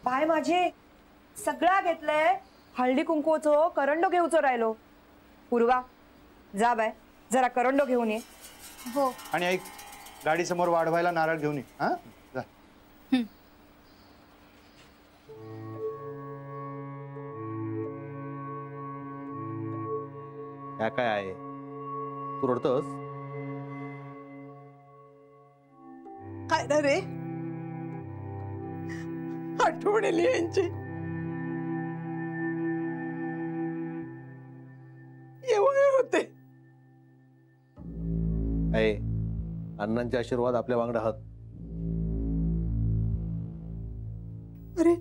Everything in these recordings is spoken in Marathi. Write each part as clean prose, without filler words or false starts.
बाय माझे सगळा घेतलंय, हळदी कुंकूचो करंडो घेऊचो राहिलो. पूर्वा जा बाय, जरा करंडो घेऊन ये. हो. आणि ऐक, गाडी समोर वाढवायला नारळ घेऊन ये. हा जा. काय आहे तू रडतोस? काय ना रे, आठवण आली यांची. एवढे होते. आहे अण्णांचे आशीर्वाद आपल्या वांगडा आहात. अरे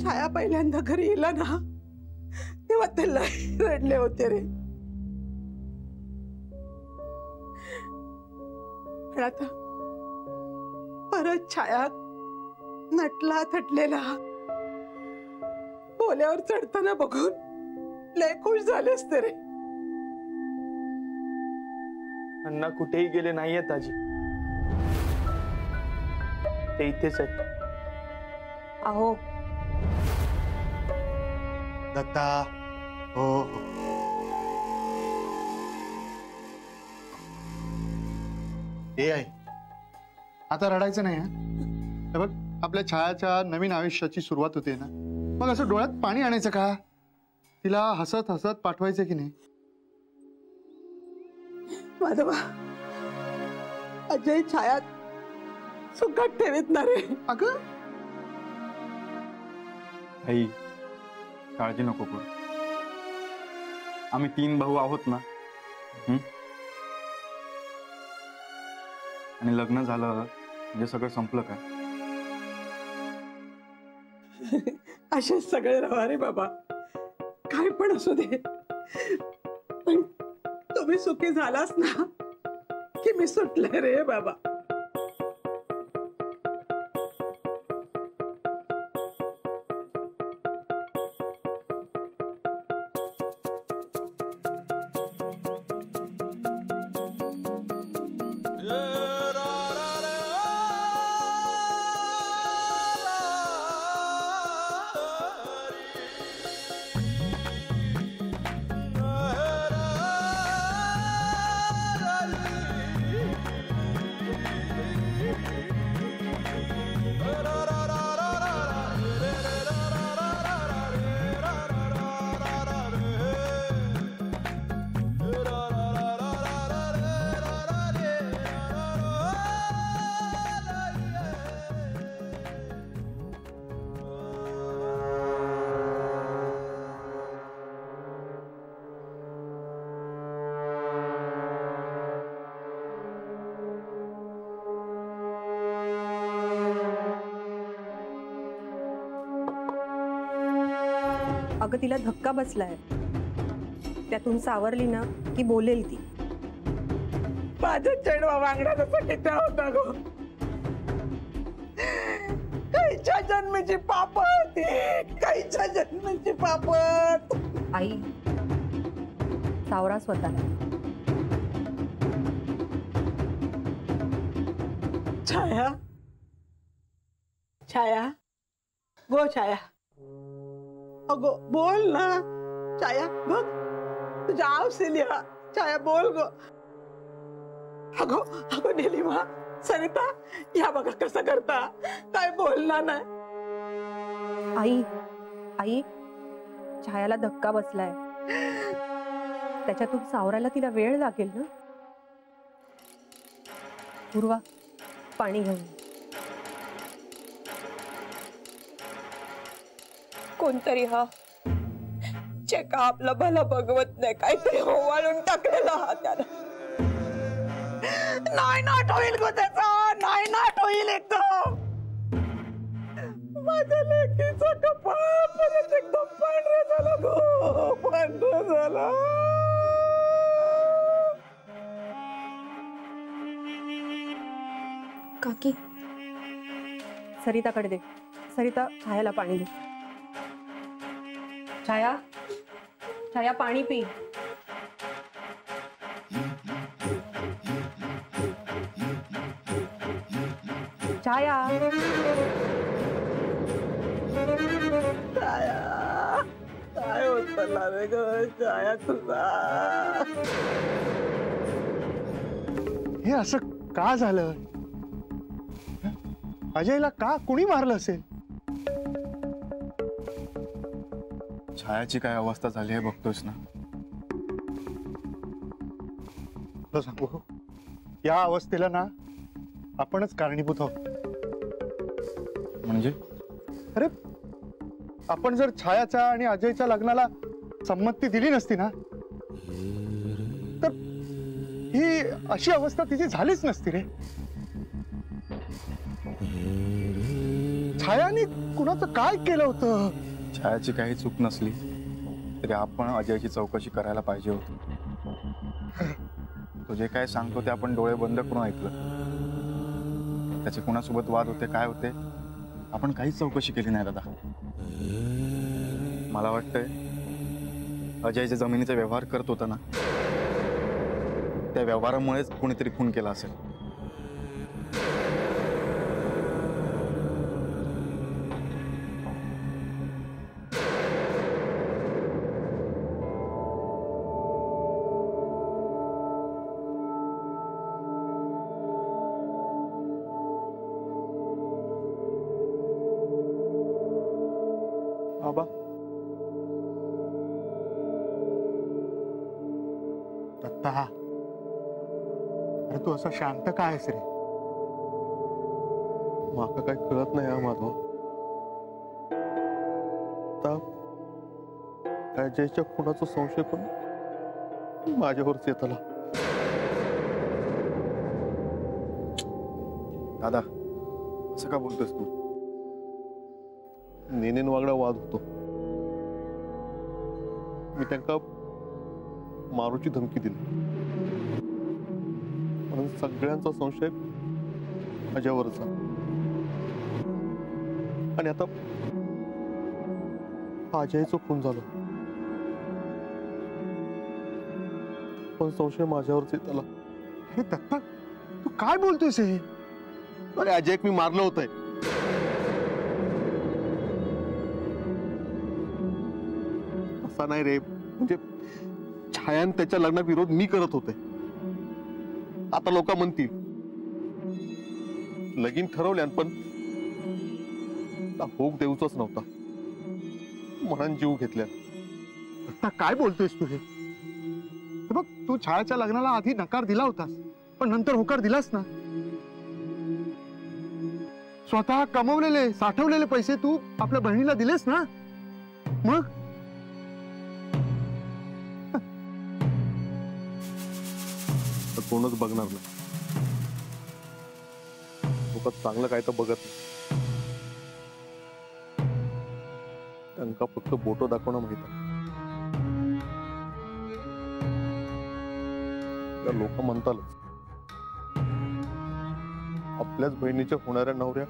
छाया पहिल्यांदा घरी येला ना तेव्हा ते रडले होते रे. पण आता परत छाया नटला थटलेला बोल्यावर चढताना बघून लय खुश झाले असते रे. अण्णा कुठेही गेले नाहीयेत आजी, ते इथेच आहेत. अहो दत्ता, हो हो. हे आहे, आता रडायचं नाही. हा बघ, आपल्या छायाच्या नवीन आयुष्याची सुरुवात होते ना, मग असं डोळ्यात पाणी आणायचं का? तिला हसत हसत पाठवायचं की नाही? माधवा, अजय छाया सुखात ठेवीत ना रे. अगं आई, काळजी नको करू. आम्ही 3 भाऊ आहोत ना. आणि लग्न झालं म्हणजे सगळं संपलं काय? असे सगळे रवा रे बाबा, काय पण असू दे. पण तुम्ही सुखी झालास ना की मी सुटले रे बाबा. अगं तिला धक्का बसलाय, त्यातून सावरली ना की बोलेल ती. माझा चेडवा वांगडा कसा किती होता गो. काहीच्या जन्मीची पाप होती, काहीच्या जन्मीची पाप. आई सावरा स्वतःला. छाया, छाया, गो छाया, अगो बोल ना. छाया बघ, तुझ्या आवसेलिया. छाया बोल गो. अगो अगो निलिमा, सरिता, या बघा कसं करता, काय बोलणार नाही. आई आई छायाला धक्का बसलाय, त्याच्यातून सावरायला तिला वेळ लागेल ना. पूर्वा पाणी घेऊन. कोणतरी हा चेका आपला भला बघवत नाही, काहीतरी होवाळून टाकलेला हा त्याला. नाही नाट होईल गो त्याचा, नाही नाट होईल एकदम. माझ्या लेकीचा कपाळ परत एकदम पांढरा झाला गो, पांढरा झाला. काकी सरिताकडे दे. सरिता छायाला पाणी दे. छाया, छाया पाणी पी. छाया झालं ग छाया तुला? हे असं का झालं? अजयला का कुणी मारलं असेल? छायाची काय अवस्था झाली आहे बघतोस ना. तुला सांगू, या अवस्थेला ना आपणच कारणीभूत आहोत. म्हणजे अरे, आपण जर छायाच्या आणि अजयच्या लग्नाला संमती दिली नसती ना, तर ही अशी अवस्था तिची झालीच नसती रे. छायाने कुणाचं काय केलं होतं? छायाची काही चूक नसली तरी आपण अजयची चौकशी करायला पाहिजे होती. तो जे काय सांगतो ते आपण डोळे बंद करून ऐकलं. त्याचे कुणासोबत वाद होते, काय होते, आपण काहीच चौकशी केली नाही दादा. मला वाटतंय अजय जे जमिनीचा व्यवहार करत होता ना, त्या व्यवहारामुळेच कुणीतरी खून केला असेल. बाबा, दत्ता, अरे तू असं शांत का आहेस रे? माका काय कळत नाही हा माधव. अजयच्या खुनाचा संशय पण माझ्यावरच येत आला. दादा, असं का बोलतोस तू? नेनेन वागडा वाद होतो. मी त्यांना मारूची धमकी दिली, म्हणून सगळ्यांचा संशय माझ्यावरचा. आणि आता अजयचं खून झालं, पण संशय माझ्यावरच येत आला. हे दत्ता, तू काय बोलतोयस हे? अरे अजय मी मारलं होतंय. असा नाही रे, म्हणजे छायान त्याच्या लग्नाविरोध मी करत होते. आता लोक म्हणतील लगीन ठरवल्यान पण भोग देऊचाच नव्हता म्हणून जीव घेतल्या. दत्ता, काय बोलतोयस तू हे? बघ, तू छायाच्या लग्नाला आधी नकार दिला होतास, पण नंतर होकार दिलास ना. स्वतः कमवलेले साठवलेले पैसे तू आपल्या बहिणीला दिलेस ना. मग कोणच बघणार नाही. लोक चांगलं काय तर बघत नाही. त्यांना फक्त बोटो दाखवणं माहित आहे. लोक म्हणतालच आपल्याच बहिणीच्या होणाऱ्या नवऱ्या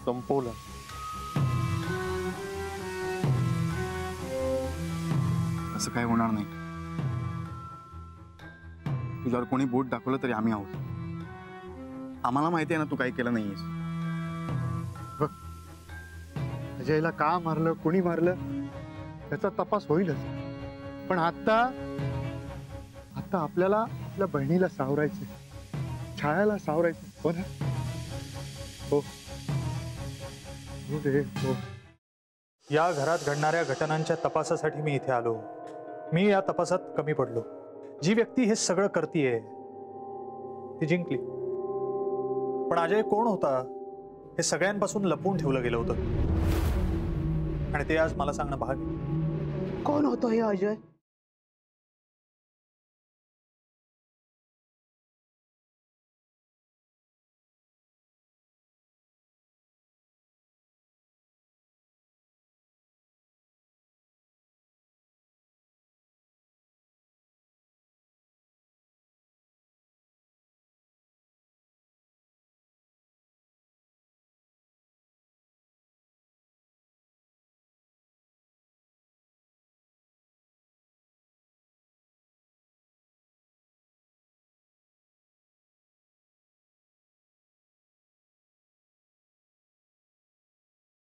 संपवल्या. असं काय होणार नाही. तुझ्यावर कोणी बोट दाखवलं तरी आम्ही आहोत. आम्हाला माहिती आहे ना तू काही केलं नाहीयेस. अजयला का मारलं, कोणी मारलं, त्याचा तपास होईलच. पण आता आपल्याला आपल्या बहिणीला सावरायचं, छायाला सावरायचं. हो ना? हो रे, हो. या घरात घडणाऱ्या घटनांच्या तपासासाठी मी इथे आलो. मी या तपासात कमी पडलो. जी व्यक्ती हे सगळं करतीये ती जिंकली. पण अजय कोण होता हे सगळ्यांपासून लपवून ठेवलं गेलं होतं, आणि ते आज मला सांगणं भाग आहे. कोण होतो हे अजय?